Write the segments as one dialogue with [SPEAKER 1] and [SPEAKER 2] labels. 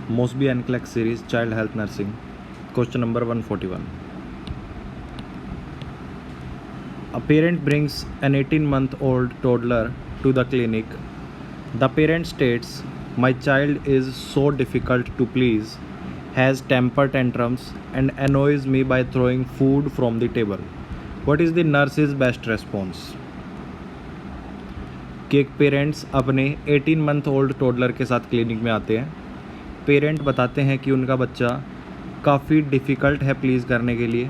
[SPEAKER 1] Mosby and Clark series, Child Health Nursing. Question number 141. A parent brings an 18-month-old toddler to the clinic. The parent states, "My child is so difficult to please, has temper tantrums, and annoys me by throwing food from the table. What is the nurse's best response?" कि एक parents अपने 18 month old toddler के साथ clinic में आते हैं। Parent बताते हैं कि उनका बच्चा काफ़ी डिफ़िकल्ट है प्लीज़ करने के लिए,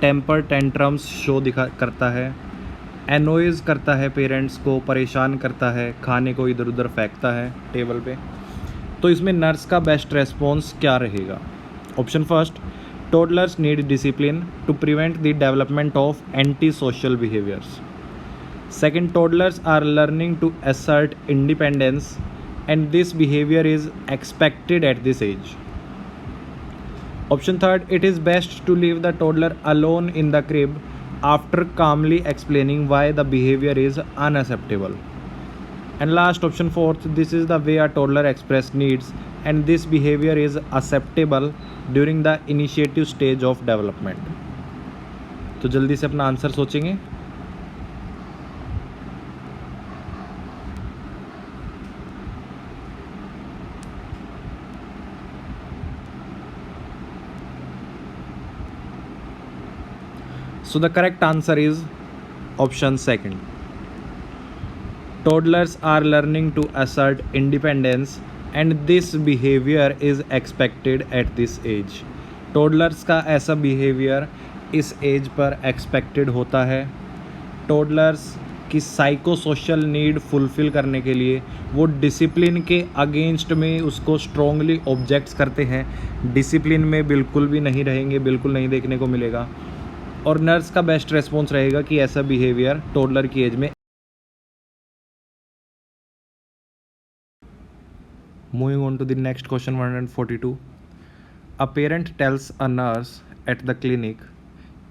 [SPEAKER 1] टेम्पर टेंट्रम्स शो करता है, एनोइज़ करता है, पेरेंट्स को परेशान करता है, खाने को इधर उधर फेंकता है टेबल पे। तो इसमें नर्स का बेस्ट रेस्पॉन्स क्या रहेगा? Option first, toddlers need discipline to prevent the development of anti social behaviours. Second, toddlers are learning to assert independence and this behavior is expected at this age. Option third, it is best to leave the toddler alone in the crib after calmly explaining why the behavior is unacceptable. And last, option fourth, this is the way a toddler express needs and this behavior is acceptable during the initiative stage of development. तो जल्दी से अपना answer सोचेंगे। So the correct answer is option second. Toddlers are learning to assert independence and this behavior is expected at this age. Toddlers का ऐसा behavior इस as per expected होता है। Toddlers की साइको सोशल नीड फुलफ़िल करने के लिए वो डिसिप्लिन के अगेंस्ट में उसको स्ट्रॉन्गली ऑब्जेक्ट्स करते हैं। डिसिप्लिन में बिल्कुल भी नहीं रहेंगे, बिल्कुल नहीं देखने को मिलेगा। और नर्स का बेस्ट रेस्पॉन्स रहेगा कि ऐसा बिहेवियर टोडलर की एज में। Moving on to the next question 142. A parent tells a nurse at the clinic,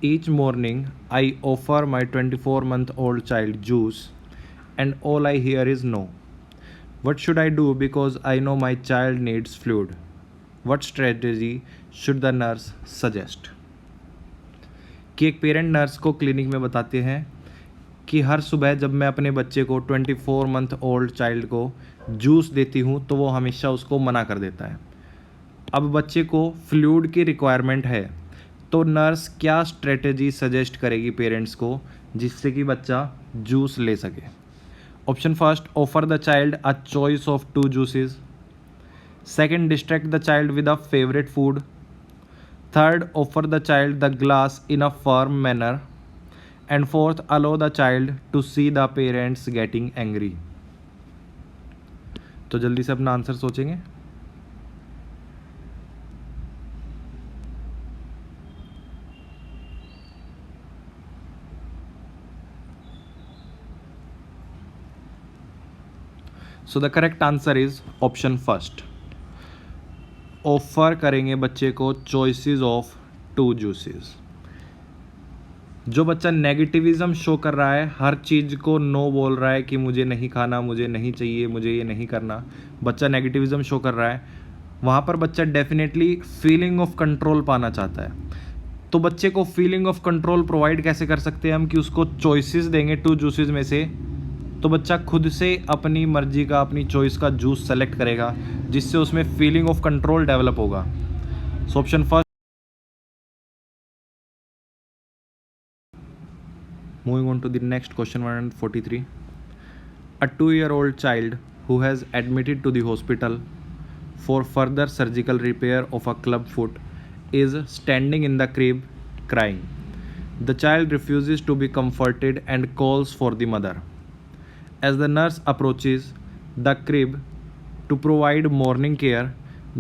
[SPEAKER 1] each morning I offer my 24-month-old child juice and all I hear is no. What should I do because I know my child needs fluid? What strategy should the nurse suggest? कि एक parent nurse को clinic में बताते हैं कि हर सुबह जब मैं अपने बच्चे को 24-month-old चाइल्ड को जूस देती हूँ तो वो हमेशा उसको मना कर देता है। अब बच्चे को फ्लूइड की रिक्वायरमेंट है, तो नर्स क्या स्ट्रेटजी सजेस्ट करेगी पेरेंट्स को जिससे कि बच्चा जूस ले सके? Option first, offer the child a choice of 2 juices. Second, distract the child with a favourite food. Third, offer the child the glass in a firm manner. And fourth, allow the child to see the parents getting angry. तो जल्दी से अपना answer सोचेंगे। So the correct answer is option first. Offer करेंगे बच्चे को choices of 2 juices. जो बच्चा नेगेटिविज़म शो कर रहा है, हर चीज़ को नो बोल रहा है कि मुझे नहीं खाना, मुझे नहीं चाहिए, मुझे ये नहीं करना, बच्चा नेगेटिविज़म शो कर रहा है, वहाँ पर बच्चा डेफिनेटली फीलिंग ऑफ कंट्रोल पाना चाहता है। तो बच्चे को फीलिंग ऑफ कंट्रोल प्रोवाइड कैसे कर सकते हैं हम? कि उसको चॉइसेस देंगे 2 जूसेस में से, तो बच्चा खुद से अपनी मर्जी का, अपनी चॉइस का जूस सेलेक्ट करेगा जिससे उसमें फीलिंग ऑफ कंट्रोल डेवलप होगा। So option first. Moving on to the next question 143. A 2-year-old child who has admitted to the hospital for further surgical repair of a club foot is standing in the crib crying. The child refuses to be comforted and calls for the mother. As the nurse approaches the crib to provide morning care,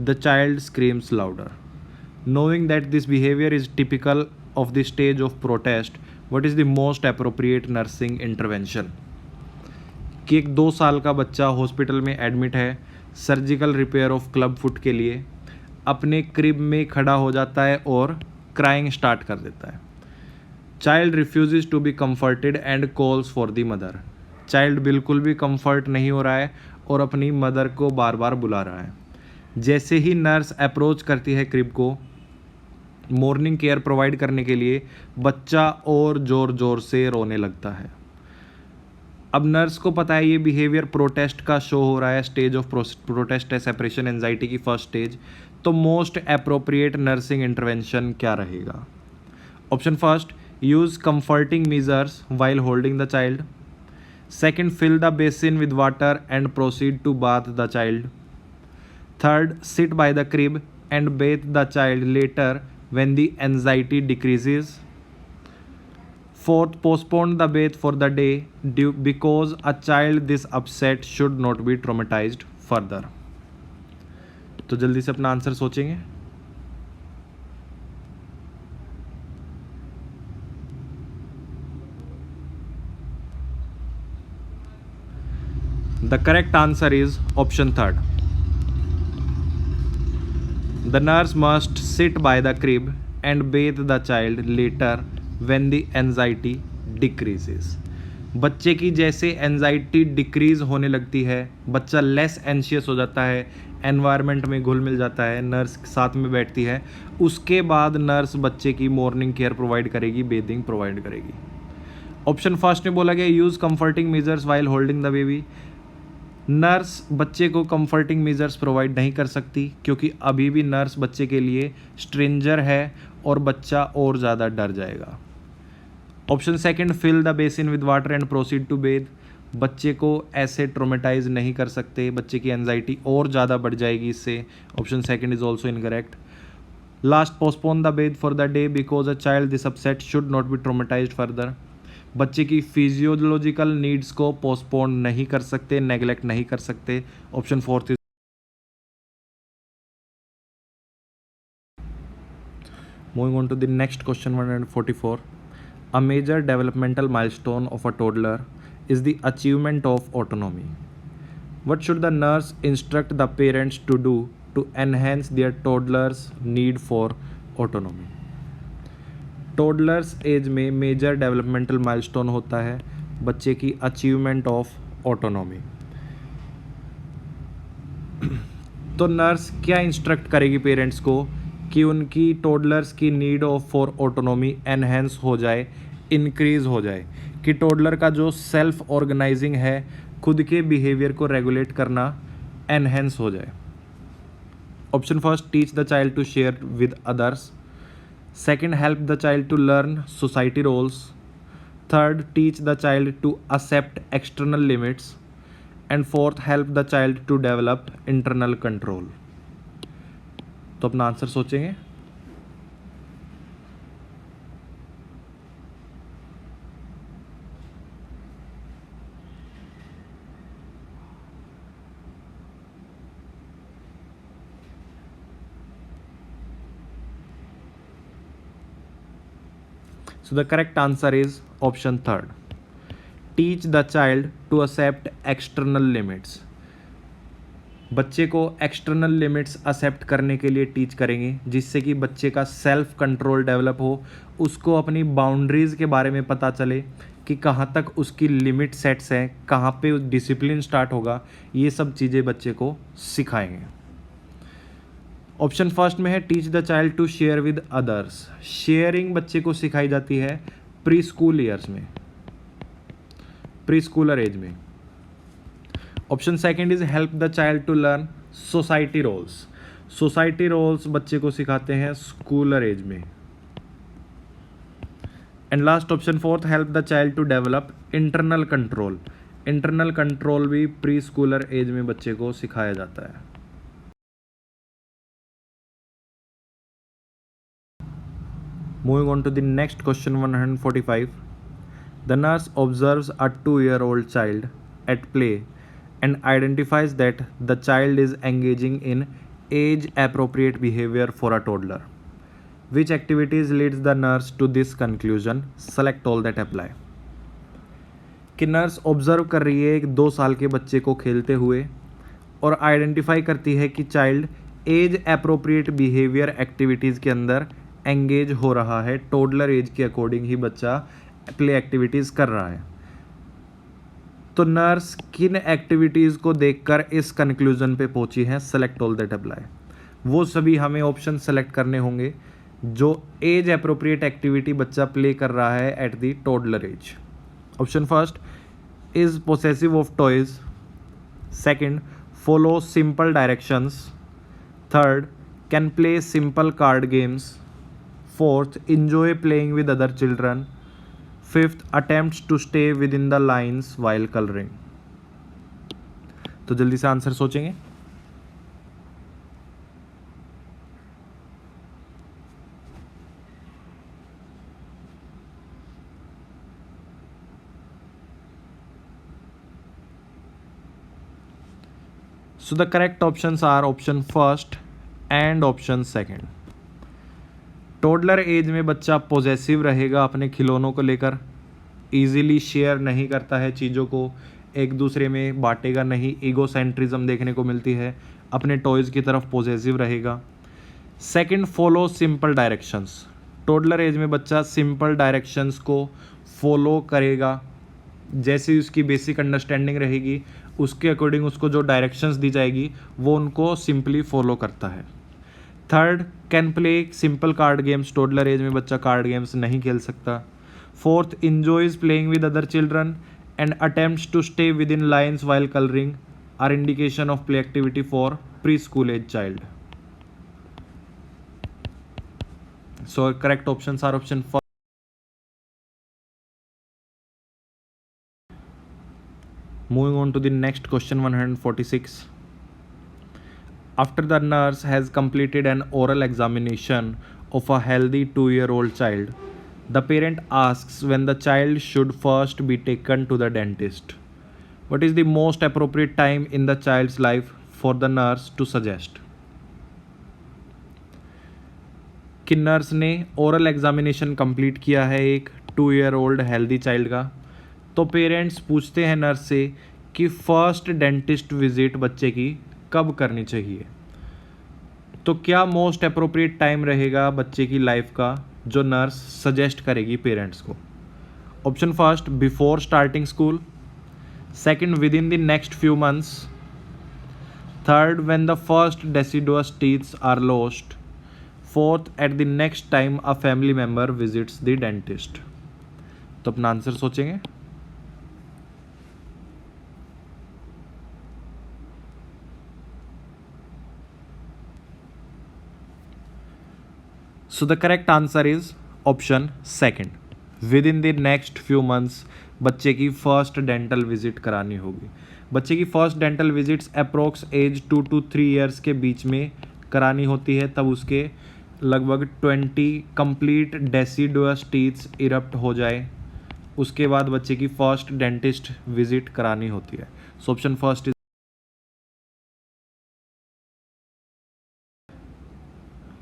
[SPEAKER 1] the child screams louder. Knowing that this behavior is typical of the stage of protest, what is the most appropriate nursing intervention? कि एक 2 साल का बच्चा hospital में admit है surgical repair of club foot के लिए, अपने क्रिब में खड़ा हो जाता है और क्राइंग स्टार्ट कर देता है। Child refuses to be comforted and calls for the मदर। चाइल्ड बिल्कुल भी कंफर्ट नहीं हो रहा है और अपनी मदर को बार बार बुला रहा है। जैसे ही नर्स अप्रोच करती है क्रिब को मॉर्निंग केयर प्रोवाइड करने के लिए, बच्चा और ज़ोर ज़ोर से रोने लगता है। अब नर्स को पता है ये बिहेवियर प्रोटेस्ट का शो हो रहा है, स्टेज ऑफ प्रोटेस्ट है, सेपरेशन एंजाइटी की फर्स्ट स्टेज। तो मोस्ट अप्रोप्रिएट नर्सिंग इंटरवेंशन क्या रहेगा? Option first, use comforting measures while holding the child. Second, fill the basin with water and proceed to bath the child. Third, sit by the crib and bathe the child later when the anxiety decreases. Fourth, postpone the bath for the day because a child this upset should not be traumatized further. तो जल्दी से अपना answer सोचेंगे। The correct answer is option third. The nurse must sit by the crib and bathe the child later when the anxiety decreases. बच्चे की जैसे anxiety decrease होने लगती है, बच्चा लेस एंशियस हो जाता है, एनवायरनमेंट में घुल मिल जाता है, नर्स साथ में बैठती है, उसके बाद नर्स बच्चे की मॉर्निंग केयर प्रोवाइड करेगी, बेदिंग प्रोवाइड करेगी। ऑप्शन फर्स्ट में बोला गया use comforting measures while holding the baby. Nurse बच्चे को कंफर्टिंग मेजर्स प्रोवाइड नहीं कर सकती क्योंकि अभी भी नर्स बच्चे के लिए स्ट्रेंजर है और बच्चा और ज़्यादा डर जाएगा। Option second, fill the basin with water and proceed to bathe. बच्चे को ऐसे ट्रोमेटाइज नहीं कर सकते, बच्चे की एंजाइटी और ज़्यादा बढ़ जाएगी इससे। Option second is also incorrect. Last, postpone the bath for the day because a child this upset should not be traumatised further. बच्चे की फिजियोलॉजिकल नीड्स को पोस्टपोन नहीं कर सकते, नेग्लेक्ट नहीं कर सकते। Option fourth is moving on to the next question 144। A major developmental milestone of a toddler is the achievement of autonomy. What should the nurse instruct the parents to do to enhance their toddler's need for autonomy? Toddlers age में major developmental milestone होता है बच्चे की achievement of autonomy. तो nurse क्या instruct करेगी parents को कि उनकी टोडलर्स की need of for autonomy enhance हो जाए, इंक्रीज हो जाए, कि टोडलर का जो सेल्फ ऑर्गेनाइजिंग है, खुद के बिहेवियर को रेगुलेट करना एनहेंस हो जाए। Option first, teach the child to share with others. Second, help the child to learn society roles. Third, teach the child to accept external limits. And fourth, help the child to develop internal control. तो अपना answer सोचेंगे। So the correct answer is option third. Teach the child to accept external limits. बच्चे को external limits accept करने के लिए teach करेंगे जिससे कि बच्चे का सेल्फ कंट्रोल डेवलप हो, उसको अपनी बाउंड्रीज़ के बारे में पता चले कि कहाँ तक उसकी लिमिट सेट्स हैं, कहाँ पे डिसिप्लिन स्टार्ट होगा। ये सब चीज़ें बच्चे को सिखाएंगे। ऑप्शन फर्स्ट में है teach the child to share with others. Sharing बच्चे को सिखाई जाती है प्री स्कूल ईयर्स में, प्री स्कूलर एज में। Option second is help the child to learn society roles. Society roles बच्चे को सिखाते हैं स्कूलर एज में। And last option fourth, help the child to develop internal control. Internal control भी preschooler age में बच्चे को सिखाया जाता है। Moving on to the next question 145. The nurse observes a 2-year-old child at play and identifies that the child is engaging in age-appropriate behavior for a toddler. Which activities leads the nurse to this conclusion? Select all that apply. कि nurse observe कर रही है एक 2 साल के बच्चे को खेलते हुए और आइडेंटिफाई करती है कि child age appropriate behaviour activities के अंदर एंगेज हो रहा है, टोडलर एज के अकॉर्डिंग ही बच्चा प्ले एक्टिविटीज़ कर रहा है। तो नर्स किन एक्टिविटीज़ को देखकर इस कंक्लूजन पे पहुंची है, सेलेक्ट ऑल दैट अप्लाई। वो सभी हमें ऑप्शन सेलेक्ट करने होंगे जो एज अप्रोप्रिएट एक्टिविटी बच्चा प्ले कर रहा है at the toddler age. Option first is possessive of toys, second follow simple directions, third can play simple card games, fourth enjoy playing with other children, fifth attempts to stay within the lines while coloring। तो जल्दी से answer सोचेंगे। So the correct options are option first and option second। Toddler age में बच्चा possessive रहेगा अपने खिलौनों को लेकर, इजीली शेयर नहीं करता है चीज़ों को, एक दूसरे में बांटेगा नहीं, ईगोसेंट्रिज्म देखने को मिलती है, अपने टॉयज़ की तरफ पॉजेसिव रहेगा। Second follow simple directions, toddler age में बच्चा सिंपल डायरेक्शंस को फॉलो करेगा, जैसी उसकी बेसिक अंडरस्टैंडिंग रहेगी उसके अकॉर्डिंग उसको जो डायरेक्शंस दी जाएगी वो उनको सिंपली फॉलो करता है। Third can play simple card games, toddler age में बच्चा कार्ड गेम्स नहीं खेल सकता। Fourth enjoys playing with other children and attempts to stay within lines while colouring are indication of play activity for preschool age child. So correct options are option first. Moving on to the next question 146. After the nurse has completed an oral examination of a healthy 2-year-old child, the parent asks when the child should first be taken to the dentist. What is the most appropriate time in the child's life for the nurse to suggest? कि nurse ने oral examination complete किया है एक 2-year-old healthy child का, तो parents पूछते हैं nurse से कि फर्स्ट डेंटिस्ट विजिट बच्चे की कब करनी चाहिए। तो क्या मोस्ट अप्रोप्रिएट टाइम रहेगा बच्चे की लाइफ का जो नर्स सजेस्ट करेगी पेरेंट्स को? Option first before starting school, second within the next few months, third when the first deciduous teeths are lost, fourth at the next time a family member visits the dentist. तो अपना answer सोचेंगे। So the correct answer is option second, within the next few months बच्चे की first dental visit करानी होगी। बच्चे की first dental visits approx age 2 to 3 years के बीच में करानी होती है, तब उसके लगभग 20 कंप्लीट डेसिडुअस टीथ्स इरप्ट हो जाए, उसके बाद बच्चे की फर्स्ट डेंटिस्ट विजिट करानी होती है। So option first is.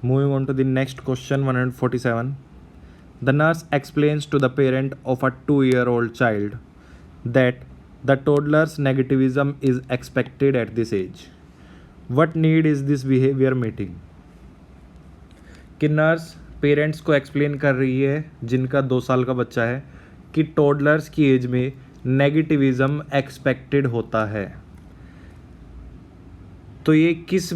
[SPEAKER 1] Moving on to the next question 147. The nurse explains to the parent of a 2-year-old child that the toddler's negativism is expected at this age. What need is this behavior meeting? कि nurse parents को explain कर रही है जिनका 2 साल का बच्चा है कि टोडलर्स की एज में नेगेटिविज्म एक्सपेक्टेड होता है। तो ये किस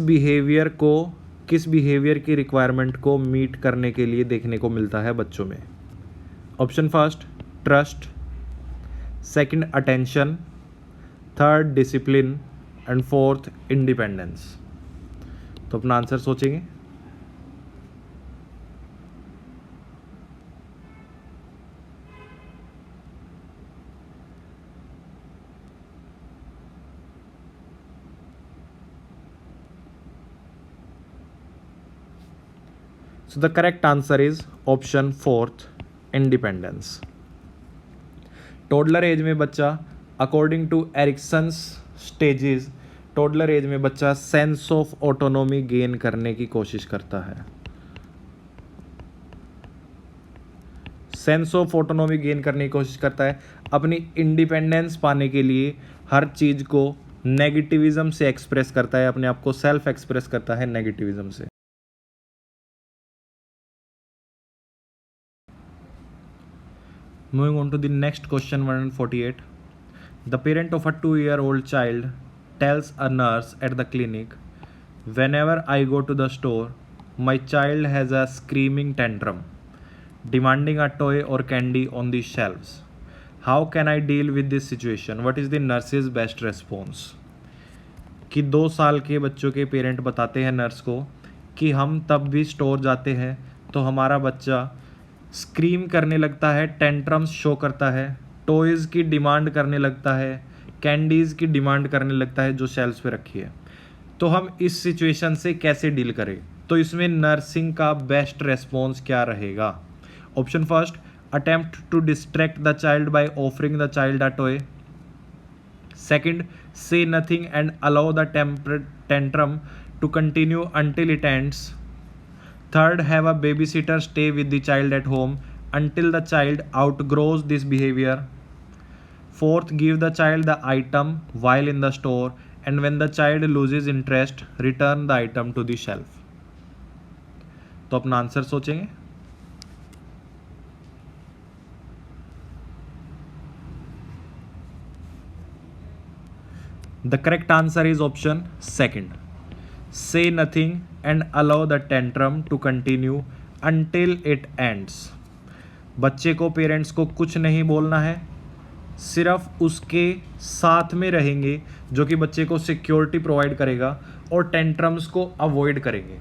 [SPEAKER 1] बिहेवियर की रिक्वायरमेंट को मीट करने के लिए देखने को मिलता है बच्चों में? Option first trust, second attention, third discipline and fourth independence. तो अपना आंसर सोचेंगे। So the correct answer is option fourth, independence। Toddler age में बच्चा according to Erikson's stages, toddler age में बच्चा सेंस ऑफ ऑटोनॉमी गेन करने की कोशिश करता है। सेंस ऑफ ऑटोनॉमी गेन करने की कोशिश करता है अपनी इंडिपेंडेंस पाने के लिए हर चीज़ को नेगेटिविज्म से एक्सप्रेस करता है, अपने आप को सेल्फ एक्सप्रेस करता है नेगेटिविज्म से। Moving on to the next question 148. The parent of a 2-year-old child tells a nurse at the clinic, whenever I go to the store, my child has a screaming tantrum, demanding a toy or candy on the shelves. How can I deal with this situation? What is the nurse's best response? कि 2 साल के बच्चों के parent बताते हैं nurse को कि हम तब भी स्टोर जाते हैं तो हमारा बच्चा स्क्रीम करने लगता है, टेंट्रम्स शो करता है, टॉयज़ की डिमांड करने लगता है, कैंडीज़ की डिमांड करने लगता है जो शेल्फ्स पे रखी है। तो हम इस सिचुएशन से कैसे डील करें? तो इसमें नर्सिंग का बेस्ट रेस्पॉन्स क्या रहेगा? Option first, attempt to distract the child by offering the child a toy. Second, say nothing and allow the tantrum to continue until it ends. Third, have a babysitter stay with the child at home until the child outgrows this behavior. Fourth, give the child the item while in the store, and when the child loses interest, return the item to the shelf. तो अपना answer सोचेंगे। The correct answer is option second. Say nothing and allow the tantrum to continue until it ends. बच्चे को parents को कुछ नहीं बोलना है, सिर्फ उसके साथ में रहेंगे जो कि बच्चे को सिक्योरिटी प्रोवाइड करेगा और टेंट्रम्स को अवॉइड करेंगे।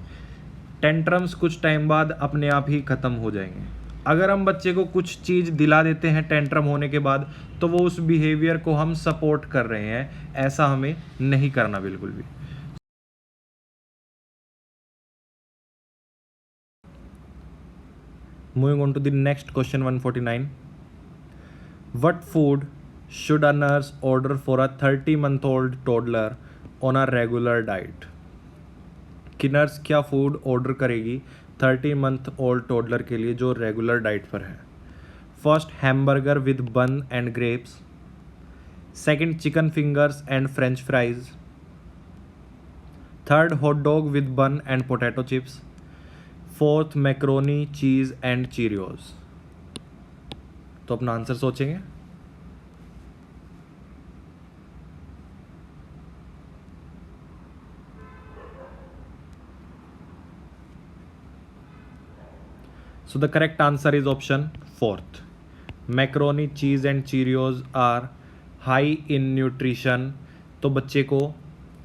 [SPEAKER 1] टेंट्रम्स कुछ टाइम बाद अपने आप ही ख़त्म हो जाएंगे। अगर हम बच्चे को कुछ चीज़ दिला देते हैं टेंट्रम होने के बाद तो वो उस बिहेवियर को हम सपोर्ट कर रहे हैं, ऐसा हमें नहीं करना बिल्कुल भी। Moving on to the next question 149. What food should a nurse order for a 30-month-old toddler on a regular diet? कि नर्स क्या फूड ऑर्डर करेगी 30-month-old टोडलर के लिए जो रेगुलर डाइट पर है? First, hamburger with bun and grapes. Second, chicken fingers and French fries. Third, hot dog with bun and potato chips. Fourth, macaroni cheese and Cheerios. तो अपना answer सोचेंगे। So the correct answer is option fourth. Macaroni, cheese and Cheerios are high in nutrition. तो बच्चे को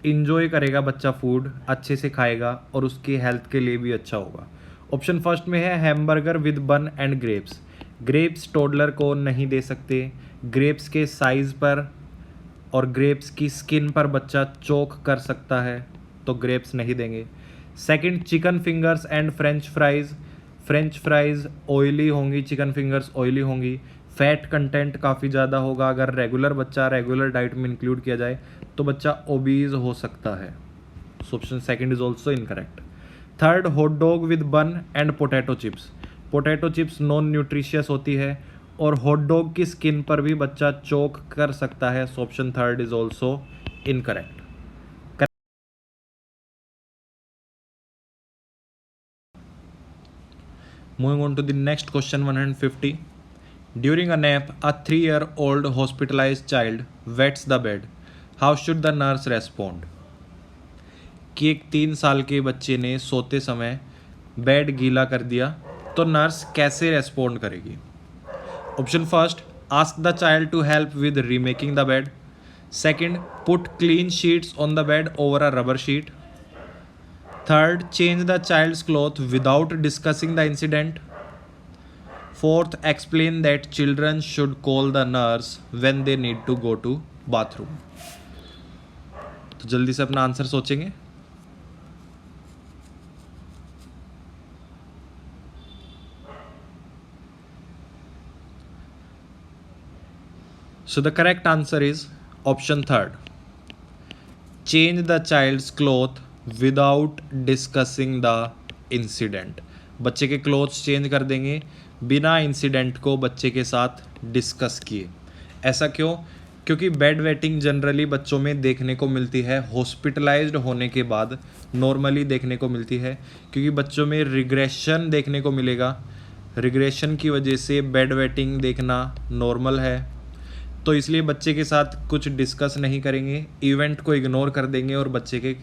[SPEAKER 1] enjoy करेगा, बच्चा food अच्छे से खाएगा और उसकी हेल्थ के लिए भी अच्छा होगा। ऑप्शन फर्स्ट में है hamburger with bun and grapes. Grapes toddler को नहीं दे सकते, ग्रेप्स के साइज़ पर और ग्रेप्स की स्किन पर बच्चा चोक कर सकता है, तो ग्रेप्स नहीं देंगे। Second, chicken fingers and French fries. French fries oily होंगी, चिकन फिंगर्स ऑयली होंगी, फैट कंटेंट काफ़ी ज़्यादा होगा। अगर रेगुलर बच्चा रेगुलर डाइट में इंक्लूड किया जाए तो बच्चा ओबीज हो सकता है। So option second is also incorrect. Third, hot dog with bun and potato chips. Potato chips non nutritious होती है और हॉट डॉग की स्किन पर भी बच्चा चोक कर सकता है। So option third is also incorrect. Moving on to the next question 150. During a nap, a 3-year-old hospitalized child wets the bed. How should the nurse respond? कि एक 3 साल के बच्चे ने सोते समय बेड गीला कर दिया तो नर्स कैसे रेस्पॉन्ड करेगी? Option first, ask the child to help with remaking the bed. Second, put clean sheets on the bed over a rubber sheet. Third, change the child's clothes without discussing the incident. Fourth, explain that children should call the nurse when they need to go to bathroom. तो जल्दी से अपना answer सोचेंगे। So the correct answer is option third. Change the child's clothes without discussing the incident. बच्चे के clothes change कर देंगे बिना इंसिडेंट को बच्चे के साथ डिस्कस किए। ऐसा क्यों? क्योंकि बेड वेटिंग जनरली बच्चों में देखने को मिलती है हॉस्पिटलाइज्ड होने के बाद, नॉर्मली देखने को मिलती है, क्योंकि बच्चों में रिग्रेशन देखने को मिलेगा। रिग्रेशन की वजह से बेड वेटिंग देखना नॉर्मल है। तो इसलिए बच्चे के साथ कुछ डिस्कस नहीं करेंगे, इवेंट को इग्नोर कर देंगे और बच्चे के